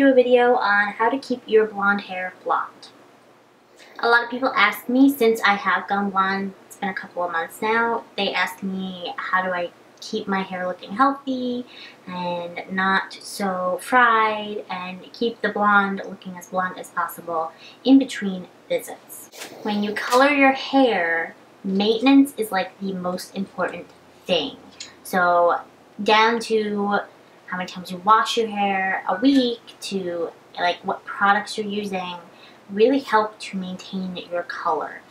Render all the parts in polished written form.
do a video on how to keep your blonde hair blonde. A lot of people ask me, since I have gone blonde, it's been a couple of months now, they ask me how do I keep my hair looking healthy and not so fried and keep the blonde looking as blonde as possible in between visits. When you color your hair, maintenance is like the most important thing. So down to how many times you wash your hair a week, to like what products you're using, really help to maintain your color.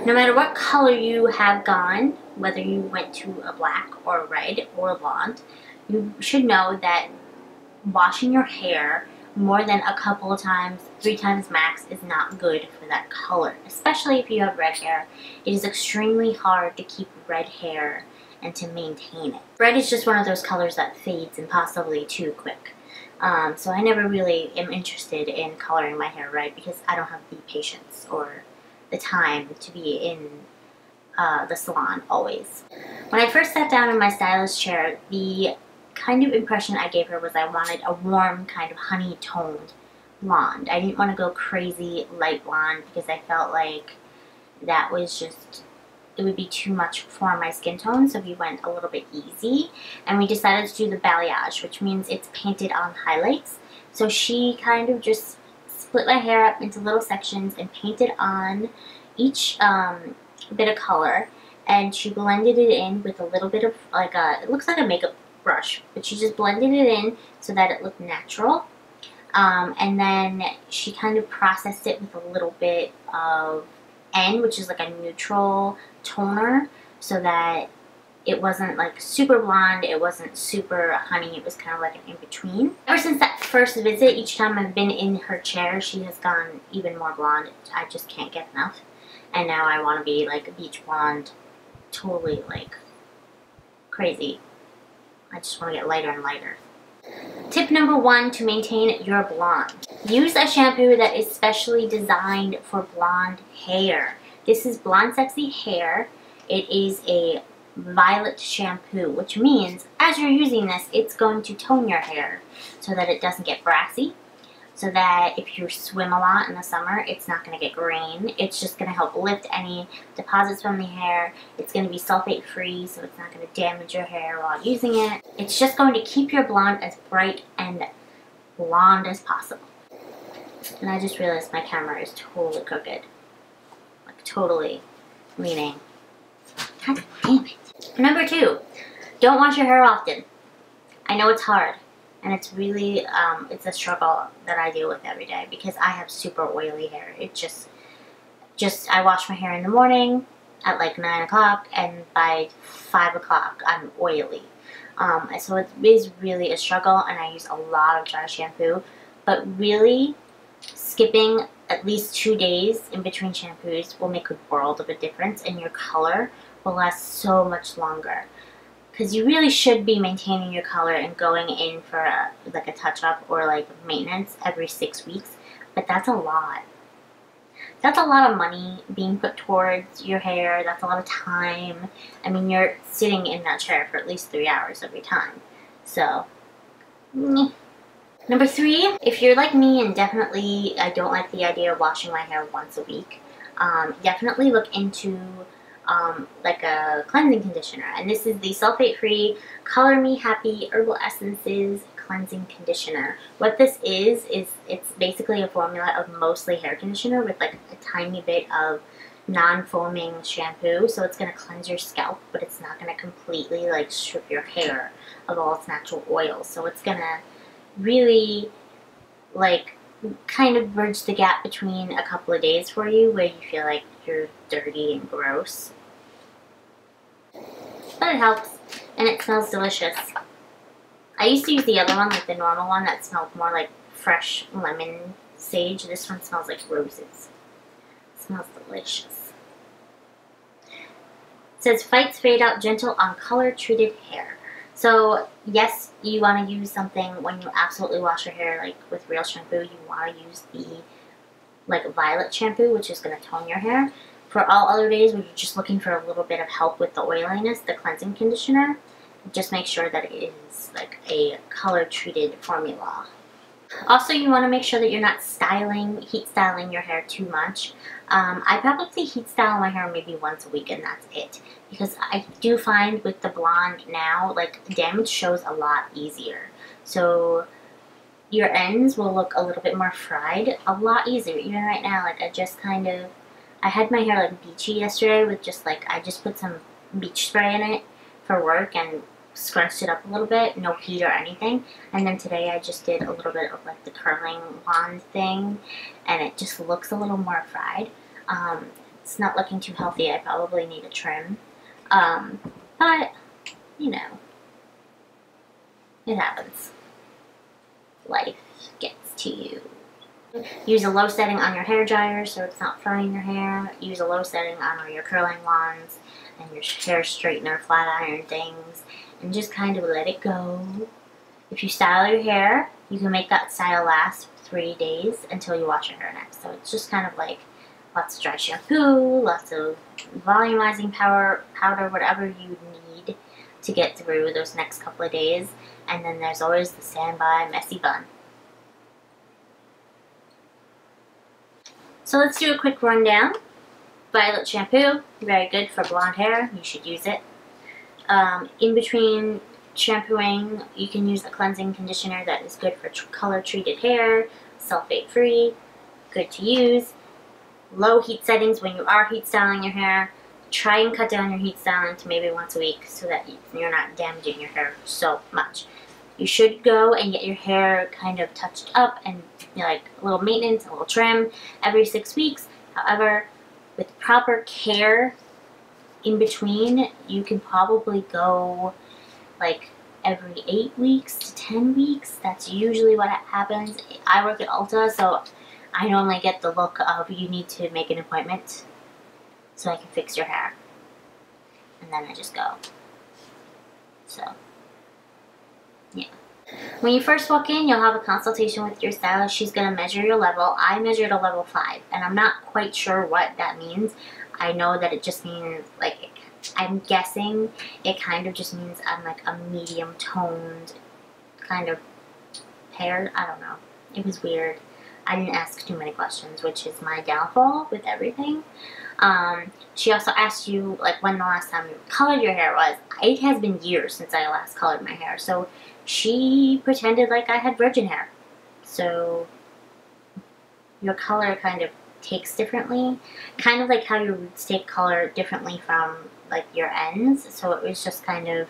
No matter what color you have gone, whether you went to a black or a red or a blonde, you should know that washing your hair more than a couple of times, 3 times max, is not good for that color. Especially if you have red hair. It is extremely hard to keep red hair and to maintain it. Red is just one of those colors that fades impossibly too quick. So I never really am interested in coloring my hair red because I don't have the patience or the time to be in the salon always. When I first sat down in my stylist chair, the kind of impression I gave her was I wanted a warm, kind of honey toned blonde. I didn't want to go crazy light blonde because I felt like that was just, it would be too much for my skin tone, so we went a little bit easy. And we decided to do the balayage, which means it's painted on highlights. So she kind of just split my hair up into little sections and painted on each bit of color, and she blended it in with a little bit of like it looks like a makeup brush, but she just blended it in so that it looked natural. And then she kind of processed it with a little bit of N, which is like a neutral toner, so that it wasn't like super blonde, it wasn't super honey, it was kind of like an in-between. Ever since that first visit, each time I've been in her chair, she has gone even more blonde. I just can't get enough. And now I want to be like a beach blonde, totally like crazy. I just want to get lighter and lighter. Tip number 1 to maintain your blonde. Use a shampoo that is specially designed for blonde hair. This is Blonde Sexy Hair. It is a violet shampoo, which means as you're using this, it's going to tone your hair so that it doesn't get brassy, so that if you swim a lot in the summer, it's not going to get grain. It's just going to help lift any deposits from the hair. It's going to be sulfate free, so it's not going to damage your hair while using it. It's just going to keep your blonde as bright and blonde as possible. And I just realized my camera is totally crooked. Like totally, meaning, God damn it. Number 2, don't wash your hair often. I know it's hard, and it's really, it's a struggle that I deal with every day because I have super oily hair. It just I wash my hair in the morning at like 9 o'clock, and by 5 o'clock I'm oily. So it is really a struggle, and I use a lot of dry shampoo, but really skipping at least 2 days in between shampoos will make a world of a difference, and your color will last so much longer. Because you really should be maintaining your color and going in for like a touch-up or like maintenance every 6 weeks, but that's a lot. That's a lot of money being put towards your hair. That's a lot of time. I mean, you're sitting in that chair for at least 3 hours every time. So, meh. Number 3, if you're like me and definitely I don't like the idea of washing my hair once a week, definitely look into like a cleansing conditioner. And this is the sulfate-free Color Me Happy Herbal Essences Cleansing Conditioner. What this is it's basically a formula of mostly hair conditioner with like a tiny bit of non-foaming shampoo. So it's going to cleanse your scalp, but it's not going to completely like strip your hair of all its natural oils. So it's going to really like kind of bridge the gap between a couple of days for you where you feel like you're dirty and gross. But it helps, and it smells delicious. I used to use the other one, like the normal one, that smelled more like fresh lemon sage. This one smells like roses. It smells delicious. It says, fights fade out gentle on color-treated hair. So, yes, you want to use something when you absolutely wash your hair, like with real shampoo. You want to use the like violet shampoo, which is going to tone your hair. For all other days when you're just looking for a little bit of help with the oiliness, the cleansing conditioner, just make sure that it is like a color treated formula. Also, you want to make sure that you're not heat styling your hair too much. I probably heat style my hair maybe once a week and that's it. Because I do find with the blonde now, like, damage shows a lot easier. So your ends will look a little bit more fried, a lot easier. Even right now, like, I had my hair like beachy yesterday with just like, I just put some beach spray in it for work and scrunched it up a little bit, no heat or anything. And then today I just did a little bit of like the curling wand thing, and it just looks a little more fried. It's not looking too healthy. I probably need a trim. But, you know, it happens. Life gets to you. Use a low setting on your hair dryer so it's not frying your hair. Use a low setting on all your curling wands and your hair straightener, flat iron things, and just kind of let it go. If you style your hair, you can make that style last 3 days until you wash your hair next. So it's just kind of like lots of dry shampoo, lots of volumizing powder, whatever you need to get through those next couple of days. And then there's always the standby messy bun. So let's do a quick rundown. Violet shampoo, very good for blonde hair. You should use it. In between shampooing, you can use a cleansing conditioner that is good for color-treated hair, sulfate-free, good to use. Low heat settings when you are heat styling your hair. Try and cut down your heat styling to maybe once a week so that you're not damaging your hair so much. You should go and get your hair kind of touched up and, you know, like a little maintenance, a little trim every 6 weeks. However, with proper care in between, you can probably go like every 8 weeks to 10 weeks. That's usually what happens. I work at Ulta, so I normally get the look of you need to make an appointment so I can fix your hair. And then I just go. So, yeah. When you first walk in, you'll have a consultation with your stylist. She's going to measure your level. I measured a level 5, and I'm not quite sure what that means. I know that it just means, like, I'm guessing it kind of just means I'm like a medium toned kind of hair. I don't know. It was weird. I didn't ask too many questions, which is my downfall with everything. She also asked you, like, when the last time you colored your hair was. It has been years since I last colored my hair, so she pretended like I had virgin hair. So your color kind of takes differently, kind of like how your roots take color differently from like your ends. So it was just kind of,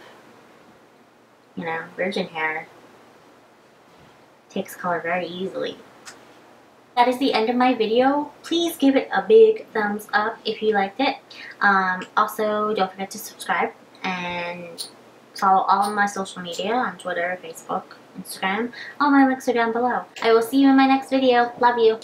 you know, virgin hair takes color very easily. That is the end of my video. Please give it a big thumbs up if you liked it. Also, don't forget to subscribe and follow all of my social media on Twitter, Facebook, Instagram. All my links are down below. I will see you in my next video. Love you.